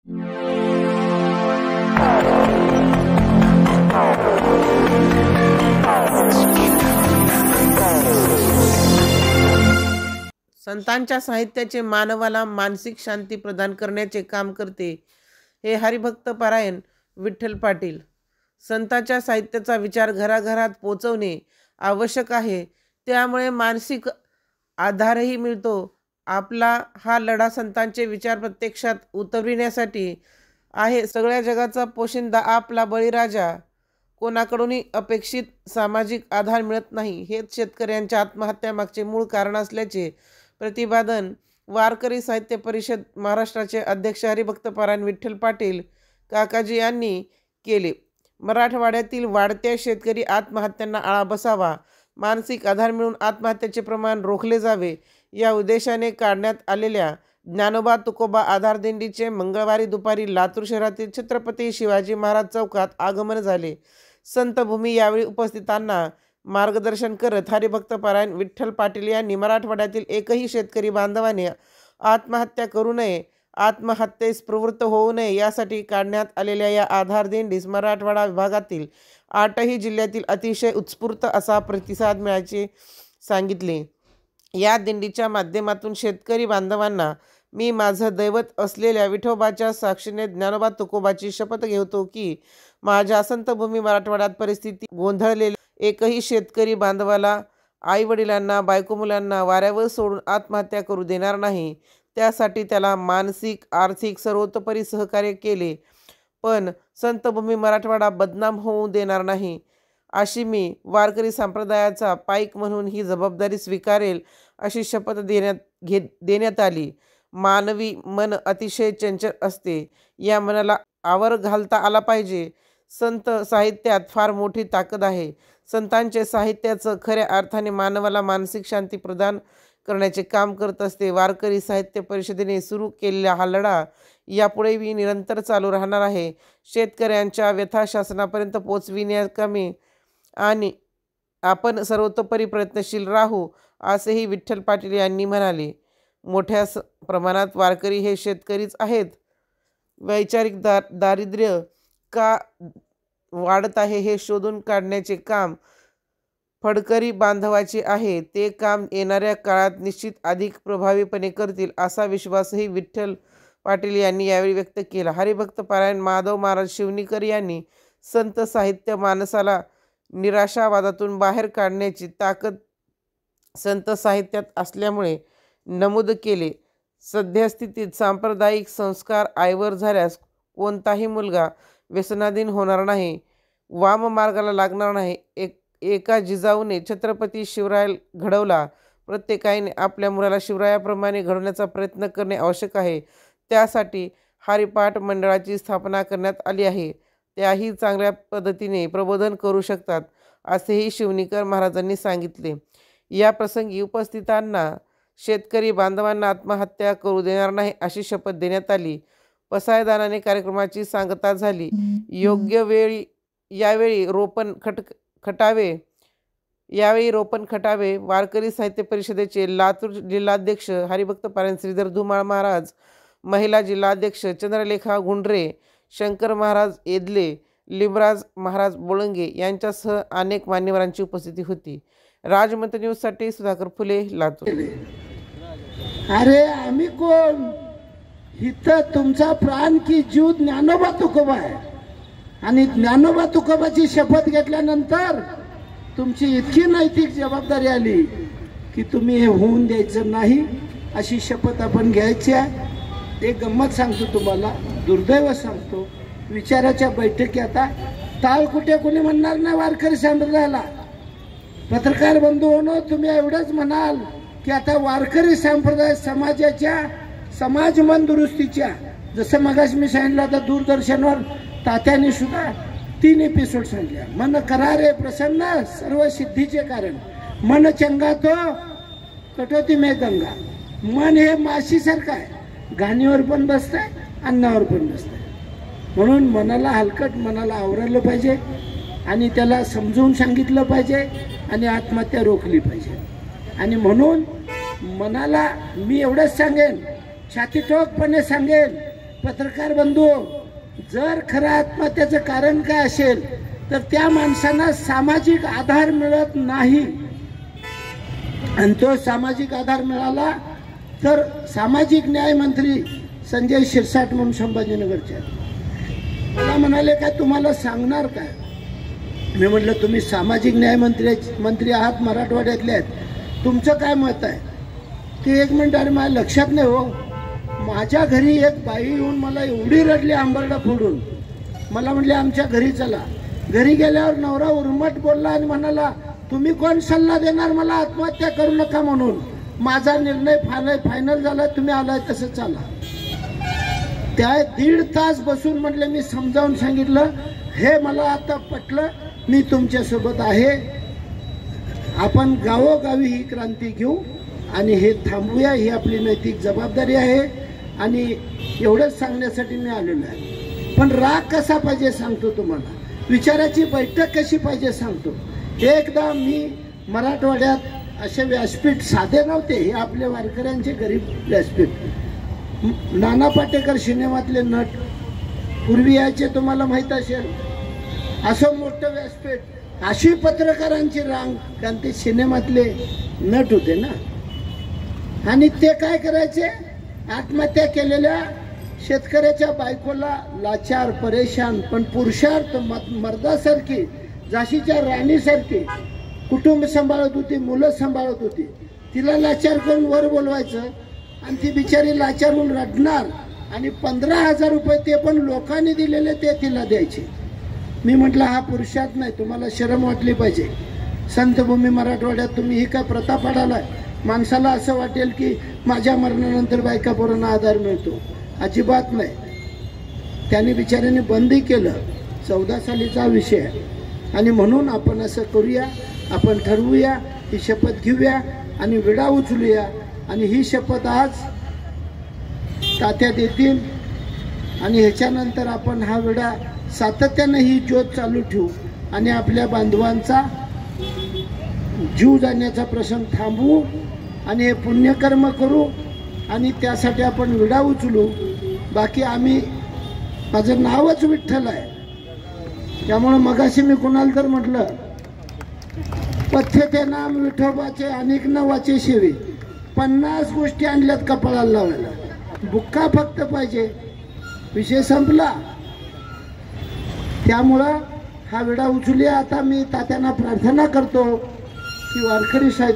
संतांच्या साहित्याचे मानवाला मानसिक शांती प्रदान करण्याचे काम करते हे हरिभक्त पारायण विठ्ठल पाटील. संतांच्या साहित्याचा विचार घराघरात पोचवणे आवश्यक आहे, त्यामुळे मानसिक आधारही मिळतो. आपला हा लढा संतांचे विचार प्रत्यक्षात उतरविण्यासाठी आहे. सगळ्या जगाचा पोशिंदा आपला बळीराजा. कोणाकडूनही अपेक्षित सामाजिक आधार मिळत नाही, हेच शेतकऱ्यांच्या आत्महत्यामागचे मूळ कारण असल्याचे प्रतिपादन वारकरी साहित्य परिषद महाराष्ट्राचे अध्यक्ष हरिभक्त पारायण विठ्ठल पाटील काकाजी यांनी केले. मराठवाड्यातील वाढत्या शेतकरी आत्महत्यांना आळा बसावा, मानसिक आधार मिळून आत्महत्येचे प्रमाण रोखले जावे या उद्देशाने काढण्यात आलेल्या ज्ञानोबा तुकोबा आधार दिंडीचे मंगळवारी दुपारी लातूर शहरातील छत्रपती शिवाजी महाराज चौकात आगमन झाले. संतभूमी यावेळी उपस्थितांना मार्गदर्शन करत हरिभक्त पारायण विठ्ठल पाटील यांनी मराठवाड्यातील एकही शेतकरी बांधवाने आत्महत्या करू नये, आत्महत्येस प्रवृत्त होऊ नये यासाठी काढण्यात आलेल्या या आधार दिंडीस मराठवाडा विभागातील 8ही जिल्ह्यातील अतिशय उत्स्फूर्त असा प्रतिसाद मिळाल्याचे सांगितले. या दिंडीच्या माध्यमातून शेतकरी बांधवांना मी माझं दैवत असलेल्या विठोबाच्या साक्षीने ज्ञानोबा तुकोबाची शपथ घेतो की माझ्या संतभूमी मराठवाड्यात परिस्थिती गोंधळलेली एकही शेतकरी बांधवाला, आई वडिलांना, बायको मुलांना वाऱ्यावर सोडून आत्महत्या करू देणार नाही. त्यासाठी त्याला मानसिक, आर्थिक सर्वतोपरी सहकार्य केले, पण संतभूमी मराठवाडा बदनाम होऊ देणार नाही. अशी मी वारकरी संप्रदायाचा पाईक म्हणून ही जबाबदारी स्वीकारेल अशी शपथ देण्यात आली. मानवी मन अतिशय चंचल असते, या मनाला आवर घालता आला पाहिजे. संत साहित्यात फार मोठी ताकद आहे. संतांचे साहित्याचं खऱ्या अर्थाने मानवाला मानसिक शांती प्रदान करण्याचे काम करत असते. वारकरी साहित्य परिषदेने सुरू केलेला हा लढा यापुढेही निरंतर चालू राहणार आहे. शेतकऱ्यांच्या व्यथा शासनापर्यंत पोचविण्याकामी आणि आपण सर्वतोपरी प्रयत्नशील राहू असेही विठ्ठल पाटील यांनी म्हणाले. मोठ्या प्रमाणात वारकरी हे शेतकरीच आहेत. वैचारिक दारिद्र्य का वाढत आहे हे शोधून काढण्याचे काम फडकरी बांधवाचे आहे. ते काम येणाऱ्या काळात निश्चित अधिक प्रभावीपणे करतील असा विश्वासही विठ्ठल पाटील यांनी यावेळी व्यक्त केला. हरिभक्त पारायण माधव महाराज शिवनीकर यांनी संत साहित्य माणसाला निराशावादातून बाहेर काढण्याची ताकद संत साहित्यात असल्यामुळे नमूद केले. सद्यस्थितीत सांप्रदायिक संस्कार आईवर झाल्यास कोणताही मुलगा व्यसनाधीन होणार नाही, वाम मार्गाला लागणार नाही. एका जिजाऊने छत्रपती शिवराय घडवला. प्रत्येकाने आपल्या मुलाला शिवरायाप्रमाणे घडवण्याचा प्रयत्न करणे आवश्यक आहे. त्यासाठी हरिपाठ मंडळाची स्थापना करण्यात आली आहे. त्याही चांगल्या पद्धतीने प्रबोधन करू शकतात असेही शिवनीकर महाराजांनी सांगितले. या प्रसंगी उपस्थितांना शेतकरी बांधवांना आत्महत्या करू देणार नाही अशी शपथ देण्यात आली. पसायदानाने कार्यक्रमाची सांगता झाली. यावेळी रोपण खटावे वारकरी साहित्य परिषदेचे लातूर जिल्हाध्यक्ष हरिभक्त पारायण श्रीधर धुमाळ महाराज, महिला जिल्हाध्यक्ष चंद्रलेखा गुंडरे, शंकर महाराज येदले, लिमराज महाराज बोळंगे यांच्यासह अनेक मान्यवरांची उपस्थिती होती. राजमंत्र न्यूजसाठी सुधाकर फुले, लातूर. अरे आम्ही कोण? इथं तुमचा प्राण की जीव ज्ञानोबा तुकोबा आहे. आणि ज्ञानोबा तुकोबाची शपथ घेतल्यानंतर तुमची इतकी नैतिक जबाबदारी आली की तुम्ही हे होऊन द्यायचं नाही अशी शपथ आपण घ्यायची आहे. एक गंमत सांगतो तुम्हाला, दुर्दैव सांगतो. विचाराच्या बैठकी आता ताल कुठे कोणी म्हणणार नाही वारकरी संप्रदायाला. पत्रकार बंधू होणं तुम्ही एवढंच म्हणाल की आता वारकरी संप्रदाय समाजाच्या समाज मन दुरुस्तीच्या, जसं मगाशी मी सांगितलं आता दूरदर्शनवर तात्याने सुद्धा 3 एपिसोड सांगितले. मन करारे प्रसन्न सर्व सिद्धीचे कारण, मन चंगा तो कटोती में गंगा. मन हे माशीसारखं आहे, घाणीवर पण बसतंय, अन्नावर पण बसतंय. म्हणून मनाला हलकट, मनाला आवरलं पाहिजे आणि त्याला समजून सांगितलं पाहिजे आणि आत्महत्या रोखली पाहिजे. आणि म्हणून मनाला मी एवढंच सांगेन, छाती ठोकपणे सांगेन पत्रकार बंधू, जर खरं आत्महत्याचं कारण काय असेल तर त्या माणसांना सामाजिक आधार मिळत नाही, आणि तो सामाजिक आधार मिळाला तर सामाजिक न्याय मंत्री संजय शिरसाट म्हणून संभाजीनगरचे मला म्हणाले, काय तुम्हाला सांगणार काय? मी म्हटलं, तुम्ही सामाजिक न्याय मंत्री आहात, मराठवाड्यातले आहेत, तुमचं काय मत आहे? ते 1 मिनिट, अरे माझ्या लक्षात नाही हो. माझ्या घरी एक बाई येऊन मला एवढी रडली आंबरडा फोडून, मला म्हटले आमच्या घरी चला. घरी गेल्यावर नवरा उर्मट बोलला आणि म्हणाला, तुम्ही कोण सल्ला देणार मला आत्महत्या करू नका म्हणून? माझा निर्णय फायनल झाला, तुम्ही आलाय तसं चाला. त्या 1.5 तास बसून म्हटले, मी समजावून सांगितलं, हे मला आता पटलं, मी तुमच्यासोबत आहे, आपण गावोगावी ही क्रांती घेऊ आणि हे थांबवूया, ही आपली नैतिक जबाबदारी आहे. आणि एवढंच सांगण्यासाठी मी आलेलो आहे. पण राग कसा पाहिजे सांगतो तुम्हाला, विचाराची बैठक कशी पाहिजे सांगतो. एकदा मी मराठवाड्यात असे व्यासपीठ साधे नव्हते, हे आपल्या वारकऱ्यांचे गरीब व्यासपीठ, नाना पाटेकर सिनेमातले नट पूर्वी यायचे, तुम्हाला माहीत असेल, असं मोठं व्यासपीठ, अशी पत्रकारांची रांग, कारण ते सिनेमातले नट होते ना. आणि ते काय करायचे, आत्महत्या केलेल्या शेतकऱ्याच्या बायकोला लाचार परेशान, पण पुरुषार्थ मर्दासारखी, झाशीच्या राणीसारखी कुटुंब सांभाळत होती, मुलं सांभाळत होती, तिला लाचार करून वर बोलवायचं आणि ती बिचारी लाचारून रडणार, आणि 15,000 रुपये ते पण लोकांनी दिलेले ते तिला द्यायचे. मी म्हटलं, हा पुरुषार्थ नाही, तुम्हाला शरम वाटली पाहिजे. संतभूमी मराठवाड्यात तुम्ही ही काय प्रथा पाडालाय? माणसाला असं वाटेल की माझ्या मरणानंतर बायका पोरांना आधार मिळतो, अजिबात नाही. त्यांनी बिचाऱ्यांनी बंदी केलं, 14 सालीचा विषय आहे. आणि म्हणून आपण असं करूया, आपण ठरवूया, ही शपथ घेऊया आणि विडा उचलूया. आणि ही शपथ आज तात्या देतील आणि ह्याच्यानंतर आपण हा विडा सातत्याने ही ज्योत चालू ठेवू आणि आपल्या बांधवांचा जीव जाण्याचा प्रसंग थांबवू आणि हे पुण्यकर्म करू आणि त्यासाठी आपण विडा उचलू. बाकी आम्ही, माझं नावच विठ्ठल आहे, त्यामुळं मगाशी मी कुणाला तर म्हटलं, पथ्य ते नाम विठोबाचे अनेक नवाचे शेवे, 50 गोष्टी आणल्यात कपाळाला लावायला, बुक्का फक्त पाहिजे, विषय संपला. त्यामुळं हा विडा उचलूया. आता मी तात्यांना प्रार्थना करतो की वारकरी साहेब